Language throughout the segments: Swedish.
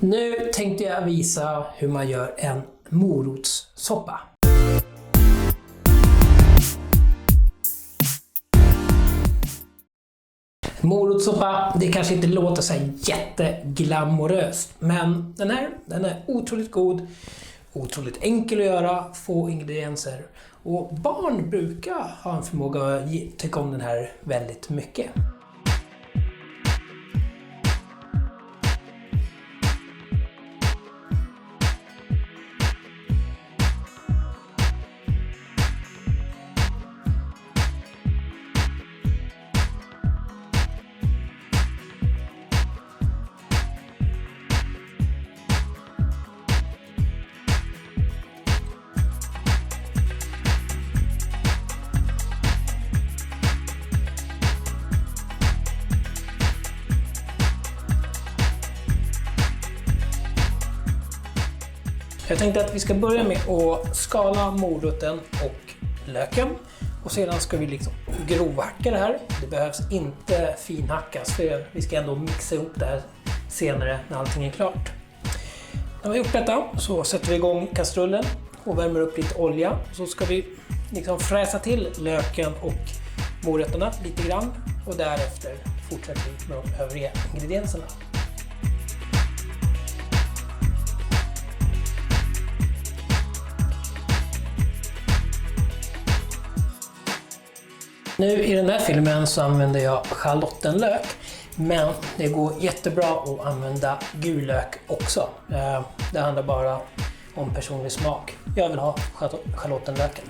Nu tänkte jag visa hur man gör en morotssoppa. Morotssoppa, det kanske inte låter så jätteglamoröst, men den är otroligt god, otroligt enkel att göra, få ingredienser. Och barn brukar ha en förmåga att tycka om den här väldigt mycket. Jag tänkte att vi ska börja med att skala moroten och löken. Och sedan ska vi grovhacka det här. Det behövs inte finhackas för vi ska ändå mixa ihop det här senare när allting är klart. När vi har gjort detta så sätter vi igång kastrullen och värmer upp lite olja. Så ska vi fräsa till löken och morötterna lite grann. Och därefter fortsätter vi med de övriga ingredienserna. Nu i den här filmen så använder jag schalottenlök, men det går jättebra att använda gul lök också. Det handlar bara om personlig smak. Jag vill ha schalottenlöken.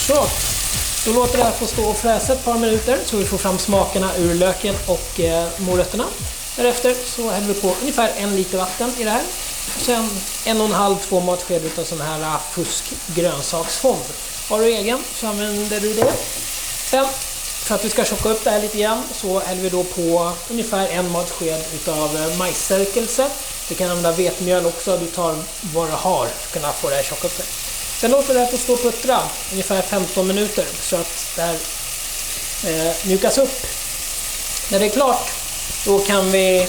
Så, då låter det här få stå och fräsa ett par minuter så vi får fram smakerna ur löken och morötterna. Därefter så häller vi på ungefär 1 liter vatten i det här. Och sen 1,5-2 matsked av sån här fuskgrönsaksfond. Har du egen så använder du det. Sen för att vi ska tjocka upp det här lite grann så häller vi då på ungefär 1 matsked utav majsstärkelse. Du kan använda vetmjöl också, du tar vad du har för att kunna få det här tjocka upp det. Sen låter det här få stå och puttra ungefär 15 minuter så att det här mjukas upp. När det är klart då kan vi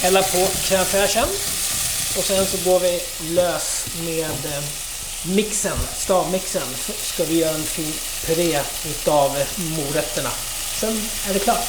hälla på crème fraîchen och sen så går vi lös med stavmixen. Så ska vi göra en fin puré utav morötterna. Sen är det klart.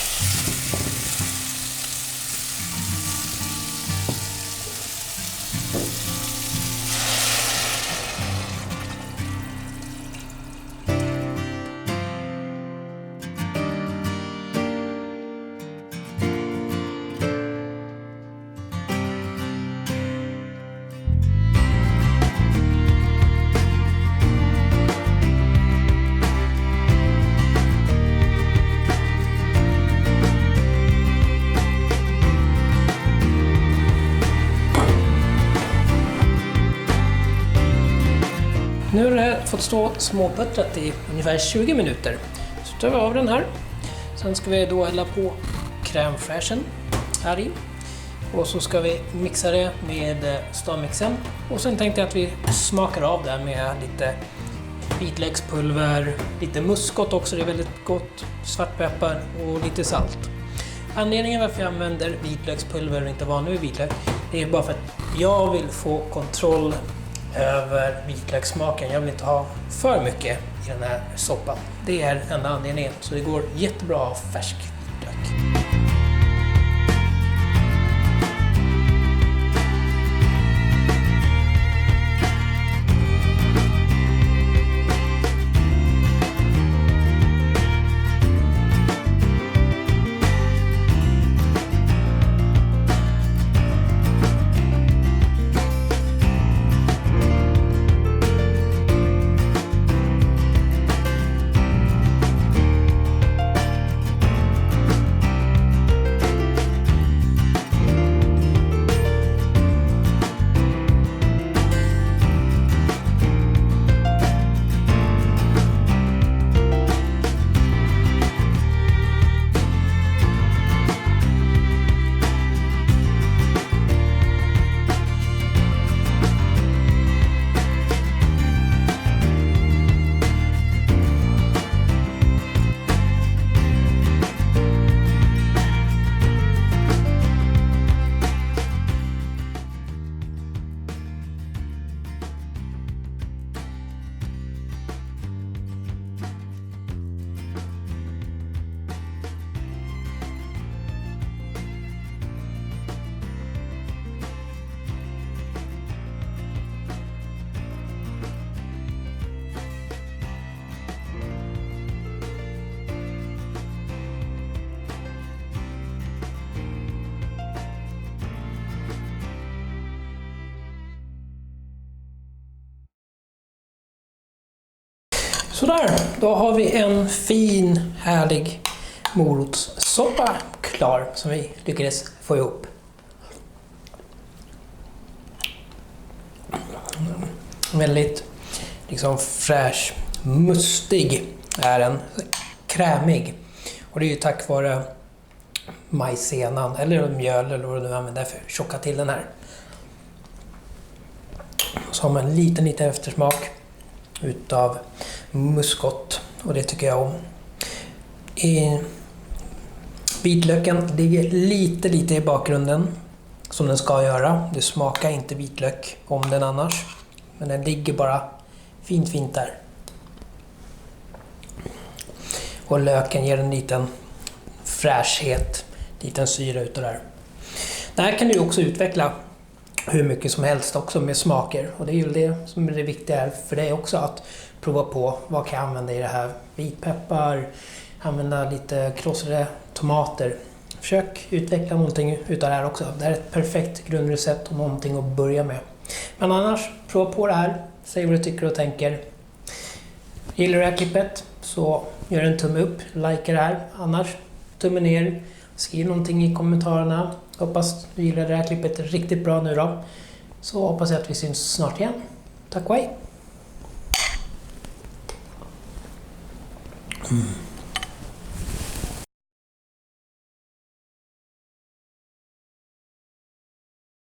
Nu har det här fått stå småputtrat i ungefär 20 minuter. Så tar vi av den här. Sen ska vi då hälla på crème fraîchen här i. Och så ska vi mixa det med stavmixen. Och sen tänkte jag att vi smakar av det med lite vitlökspulver, lite muskot också, det är väldigt gott, svartpeppar och lite salt. Anledningen varför jag använder vitlökspulver och inte vanlig vitlök, det är bara för att jag vill få kontroll över vitlökssmaken. Jag vill inte ha för mycket i den här soppan. Det är enda anledningen, så det går jättebra att ha färsk vitlök. Sådär, då har vi en fin, härlig morotssoppa klar som vi lyckades få ihop. Väldigt liksom fräsch, mustig är den, krämig. Och det är ju tack vare majsenan eller mjöl eller vad du använder för att tjocka till den här. Så har man en liten eftersmak utav muskot och det tycker jag om. Vitlöken ligger lite i bakgrunden som den ska göra. Det smakar inte vitlök om den annars. Men den ligger bara fint där. Och löken ger en liten fräschhet, liten syra utav det här. Det här kan du också utveckla hur mycket som helst också med smaker. Och det är ju det som är det viktiga här för dig också, att prova på vad kan jag använda i det här. Vitpeppar, använda lite krossade tomater. Försök utveckla någonting utav det här också. Det här är ett perfekt grundrecept och någonting att börja med. Men annars, prova på det här. Säg vad du tycker och tänker. Gillar du det här klippet så gör en tumme upp, likea det här. Annars, tumme ner. Skriv någonting i kommentarerna. Hoppas du gillar det här klippet riktigt bra nu då. Så hoppas jag att vi syns snart igen. Tack och hej!